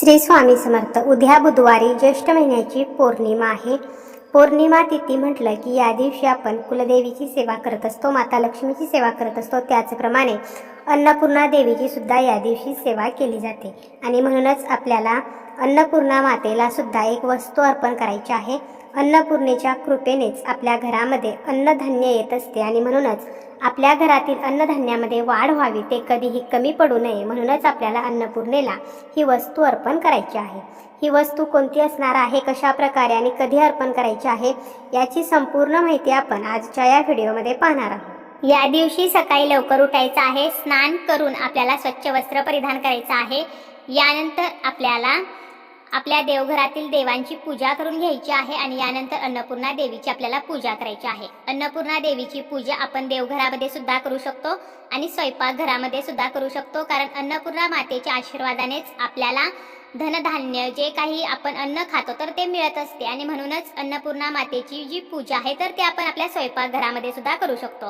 श्री स्वामी समर्थ। उद्या बुधवारी ज्येष्ठ महिन्याची पौर्णिमा आहे। पौर्णिमा तिथी म्हटलं की या दिवशी आपण कुलदेवीची सेवा करत असतो, माता लक्ष्मीची सेवा करत असतो। त्याचप्रमाणे अन्नपूर्णा देवीची सुद्धा या दिवशी सेवा केली जाते आणि म्हणूनच आपल्याला अन्नपूर्णा मातेला सुद्धा एक वस्तू अर्पण करायची आहे। अन्नपूर्णेच्या कृपेनेच आपल्या घरामध्ये अन्नधान्य येत असते आणि म्हणूनच आपल्या घरातील अन्नधान्यामध्ये वाढ व्हावी, ते कधीही कमी पडू नये, म्हणूनच आपल्याला अन्नपूर्णेला ही वस्तू अर्पण करायची आहे। ही वस्तू कोणती असणार आहे, कशा प्रकारे आणि कधी अर्पण करायची आहे, याची संपूर्ण माहिती आपण आजच्या या व्हिडिओमध्ये पाहणार आहोत। या दिवशी सकाळी लवकर उठायचं आहे। स्नान करून आपल्याला स्वच्छ वस्त्र परिधान करायचं आहे। यानंतर आपल्याला आपल्या देवघरातील देवांची पूजा करून घ्यायची आहे आणि यानंतर अन्नपूर्णा देवीची आपल्याला पूजा करायची आहे। अन्नपूर्णा देवीची पूजा आपण देवघरामध्ये सुद्धा करू शकतो आणि स्वयंपाकघरामध्ये सुद्धा करू शकतो, कारण अन्नपूर्णा मातेच्या आशीर्वादानेच आपल्याला धनधान्य जे काही आपण अन्न खातो तर ते मिळत असते आणि म्हणूनच अन्नपूर्णा मातेची जी पूजा आहे तर ते आपण आपल्या स्वयंपाकघरामध्ये सुद्धा करू शकतो।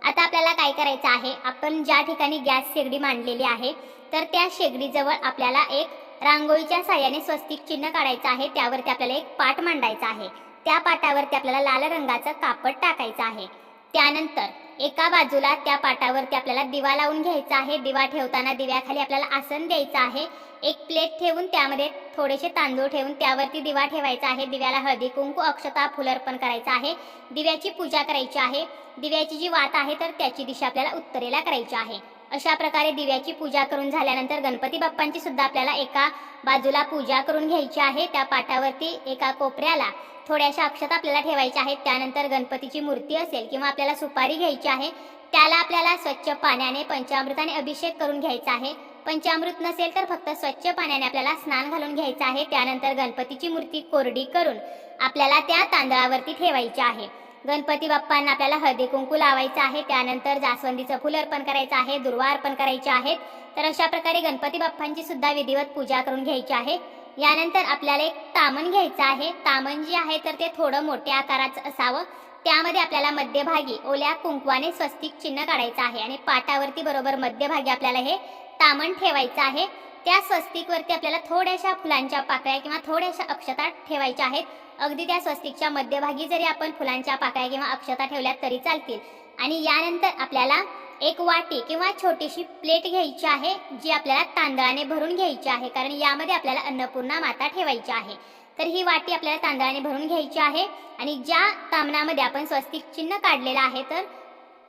आता आपल्याला काय करायचं आहे, आपण ज्या ठिकाणी गॅस शेगडी मांडलेली आहे तर त्या शेगडीजवळ आपल्याला एक रांगोळीच्या साहाय्याने स्वस्तिक चिन्ह काढायचं आहे। त्यावरती आपल्याला एक पाट मांडायचा आहे। त्या पाटावरती आपल्याला लाल रंगाचं कापड टाकायचं आहे। त्यानंतर एका बाजूला त्या पाटावरती आपल्याला दिवा लावून घ्यायचा आहे। दिवा ठेवताना दिव्याखाली आपल्याला आसन द्यायचं आहे। एक प्लेट ठेवून त्यामध्ये थोडेसे तांदूळ ठेवून त्यावरती दिवा ठेवायचा आहे। दिव्याला हळदी कुंकू अक्षता फूल अर्पण करायचं आहे। दिव्याची पूजा करायची आहे। दिव्याची जी वात आहे तर त्याची दिशा आपल्याला उत्तरेला करायची आहे। अशा प्रकारे दिव्याची पूजा करून झाल्यानंतर गणपती बाप्पांची सुद्धा आपल्याला एका बाजूला पूजा करून घ्यायची आहे। त्या पाटावरती एका कोपऱ्याला थोड्याशा अक्षता आपल्याला ठेवायच्या आहेत। त्यानंतर गणपतीची मूर्ती असेल किंवा आपल्याला सुपारी घ्यायची आहे, त्याला आपल्याला स्वच्छ पाण्याने पंचामृताने अभिषेक करून घ्यायचा आहे। पंचामृत नसेल तर फक्त स्वच्छ पाण्याने आपल्याला स्नान घालून घ्यायचं आहे। त्यानंतर गणपतीची मूर्ती कोरडी करून आपल्याला त्या तांदळावरती ठेवायची आहे। गणपती बाप्पांना आपल्याला हळदी कुंकू लावायचं आहे। त्यानंतर जास्वंदीचं फूल अर्पण करायचं आहे, दुर्वा अर्पण करायचे आहेत। तर अशा प्रकारे गणपती बाप्पांची सुद्धा विधिवत पूजा करून घ्यायची आहे। यानंतर आपल्याला एक तामण घ्यायचं आहे। तामण जे आहे तर ते थोडं मोठ्या आकाराचं असावं। त्यामध्ये आपल्याला मध्यभागी ओल्या कुंकवाने स्वस्तिक चिन्ह काढायचं आहे आणि पाटावरती बरोबर मध्यभागी आपल्याला हे तामण ठेवायचं आहे। त्या स्वस्तिकवरती आपल्याला थोड्याशा फुलांच्या पाकळ्या किंवा थोड्याशा अक्षता ठेवायच्या आहेत। अगदी त्या स्वस्तिकच्या मध्यभागी जरी आपण फुलांच्या पाकळ्या किंवा अक्षता ठेवल्या तरी चालतील। आणि यानंतर आपल्याला एक वाटी किंवा छोटीशी प्लेट घ्यायची आहे, जी आपल्याला तांदळाने भरून घ्यायची आहे, कारण यामध्ये आपल्याला अन्नपूर्णा माता ठेवायची आहे। तर ही वाटी आपल्याला तांदळाने भरून घ्यायची आहे आणि ज्या तामणामध्ये आपण स्वस्तिक चिन्ह काढलेलं आहे तर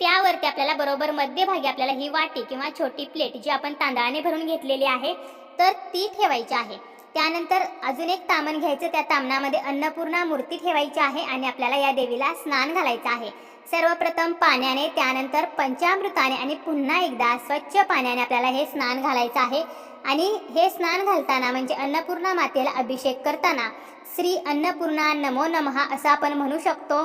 त्यावरती आपल्याला बरोबर मध्यभागी आपल्याला ही वाटी किंवा छोटी प्लेट जी आपण तांदळाने भरून घेतलेली आहे तर ती ठेवायची आहे। त्यानंतर अजून एक तामण घ्यायचं, त्या तामणामध्ये अन्नपूर्णा मूर्ती ठेवायची आहे आणि आपल्याला या देवीला स्नान घालायचं आहे। सर्वप्रथम पाण्याने, त्यानंतर पंचामृताने आणि पुन्हा एकदा स्वच्छ पाण्याने आपल्याला हे स्नान घालायचं आहे। आणि हे स्नान घालताना म्हणजे अन्नपूर्णा मातेला अभिषेक करताना श्री अन्नपूर्णा नमो नमः असं आपण म्हणू शकतो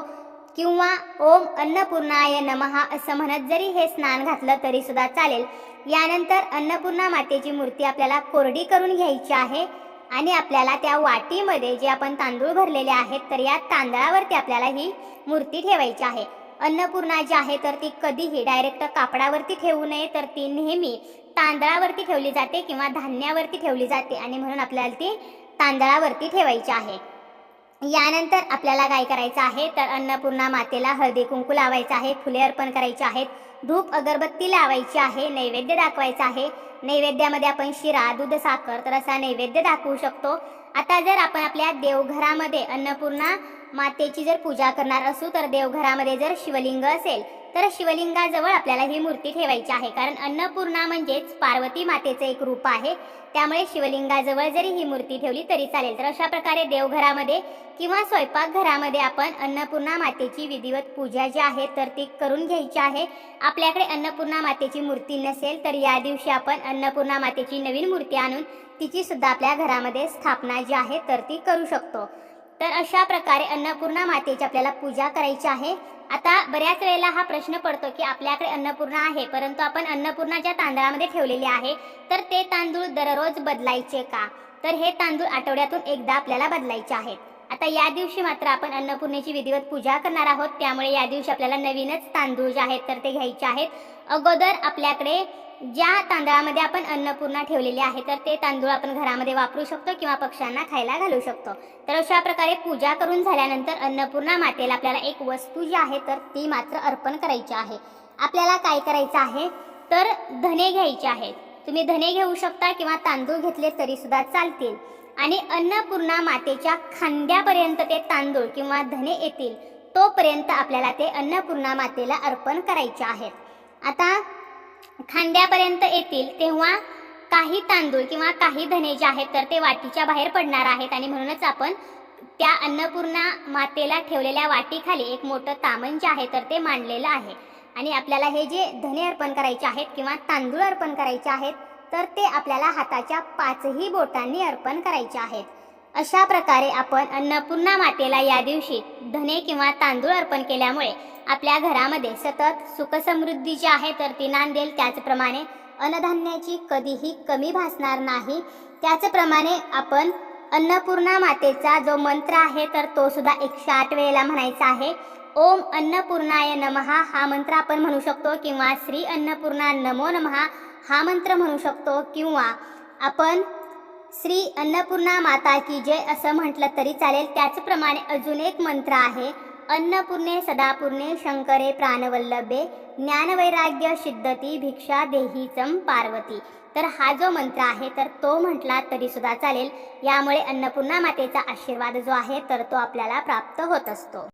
किंवा ओम अन्नपूर्णाय नमः असं म्हणत जरी हे स्नान घातलं तरी सुद्धा चालेल। यानंतर अन्नपूर्णा मातेची मूर्ती आपल्याला कोरडी करून घ्यायची आहे आणि आपल्याला त्या वाटीमध्ये जे आपण तांदूळ भरलेले आहेत तर या तांदळावरती आपल्याला ही मूर्ती ठेवायची आहे। अन्नपूर्णा जी आहे तर ती कधीही डायरेक्ट कापडावरती ठेवू नये, तर ती नेहमी तांदळावरती ठेवली जाते किंवा धान्यावरती ठेवली जाते आणि म्हणून आपल्याला ती तांदळावरती ठेवायची आहे। यानंतर आपल्याला काय करायचं आहे तर अन्नपूर्णा मातेला हळदी कुंकू लावायचं आहे, फुले अर्पण करायची आहेत, धूप अगरबत्ती लावायची आहे, नैवेद्य दाखवायचा आहे। नैवेद्यामध्ये आपण शिरा, दूध, साखर तर असा नैवेद्य दाखवू शकतो। आता जर आपण आपल्या देवघरामध्ये अन्नपूर्णा मातेची जर पूजा करणार असू तर देवघरामध्ये जर शिवलिंग असेल तर शिवलिंगाजवळ आपल्याला ही मूर्ती ठेवायची आहे, कारण अन्नपूर्णा म्हणजेच पार्वती मातेचे एक रूप आहे। त्यामुळे शिवलिंगाजवळ जरी ही मूर्ती ठेवली तरी चालेल। तर अशा प्रकारे देवघरामध्ये किंवा स्वयंपाकघरामध्ये आपण अन्नपूर्णा मातेची विधिवत पूजा जी आहे तर ती करून घ्यायची आहे। आपल्याकडे अन्नपूर्णा मातेची मूर्ती नसेल तर या दिवशी आपण अन्नपूर्णा मातेची नवीन मूर्ती आणून तिची सुद्धा आपल्या घरामध्ये स्थापना जी आहे तर ती करू शकतो। तर अशा प्रकारे अन्नपूर्णा मातेची आपल्याला पूजा करायची आहे। आता बऱ्याच वेळेला हा प्रश्न पडतो की आपल्याकडे अन्नपूर्णा आहे परंतु आपण अन्नपूर्णा ज्या तांदळामध्ये ठेवलेली आहे तर ते तांदूळ दररोज बदलायचे का, तर हे तांदूळ आठवड्यातून एकदा आपल्याला बदलायचे आहेत। आता या दिवशी मात्र आपण अन्नपूर्णेची विधिवत पूजा करणार आहोत, त्यामुळे या दिवशी आपल्याला नवीनच तांदूळ जे आहेत तर ते घ्यायचे आहेत। अगोदर आपल्याकडे ज्या तांदळामध्ये आपण अन्नपूर्णा ठेवलेली आहे तर ते तांदूळ आपण घरामध्ये वापरू शकतो किंवा पक्ष्यांना खायला घालू शकतो. तर अशा प्रकारे पूजा करून झाल्यानंतर अन्नपूर्णा मातेला आपल्याला एक वस्तू जी आहे तर ती मात्र अर्पण करायची आहे. आपल्याला काय करायचं आहे तर धने घ्यायचे आहेत. तुम्ही धने घेऊ शकता किंवा तांदूळ घेतले तरी सुद्धा चालतील आणि अन्नपूर्णा मातेच्या खांद्यापर्यंत ते तांदूळ किंवा धने येतील तोपर्यंत आपल्याला ते अन्नपूर्णा मातेला अर्पण करायचे आहेत. आता खांद्यापर्यंत येतील तेव्हा काही तांदूळ किंवा काही धने जे आहेत तर ते वाटीच्या बाहेर पडणार आहेत आणि म्हणूनच आपण त्या अन्नपूर्णा मातेला ठेवलेल्या वाटीखाली एक मोठं तामण जे आहे तर ते मांडलेलं आहे आणि आपल्याला हे जे धने अर्पण करायचे आहेत किंवा तांदूळ अर्पण करायचे आहेत तर ते आपल्याला हाताच्या 5ही बोटांनी अर्पण करायचे आहेत. अशा प्रकारे आपण अन्नपूर्णा मातेला या दिवशी धने किंवा तांदूळ अर्पण केल्यामुळे आपल्या घरामध्ये सतत सुखसमृद्धी जी आहे तर ती नांदेल. त्याचप्रमाणे अन्नधान्याची कधीही कमी भासणार नाही. त्याचप्रमाणे आपण अन्नपूर्णा मातेचा जो मंत्र आहे तर तो सुद्धा 108 वेळेला म्हणायचा आहे. ओम अन्नपूर्णाय नमः हा मंत्र आपण म्हणू शकतो किंवा श्री अन्नपूर्णा नमो नमः हा मंत्र म्हणू शकतो किंवा आपण श्री अन्नपूर्णा माता की जय असं म्हटलं तरी चालेल. त्याचप्रमाणे अजून एक मंत्र आहे अन्नपूर्णे सदापूर्णे शंकरे प्राणवल्लभे ज्ञानवैराग्य सिद्धती भिक्षा देहीचम पार्वती. तर हा जो मंत्र आहे तर तो म्हटला तरी सुद्धा चालेल. यामुळे अन्नपूर्णा मातेचा आशीर्वाद जो आहे तर तो आपल्याला प्राप्त होत असतो.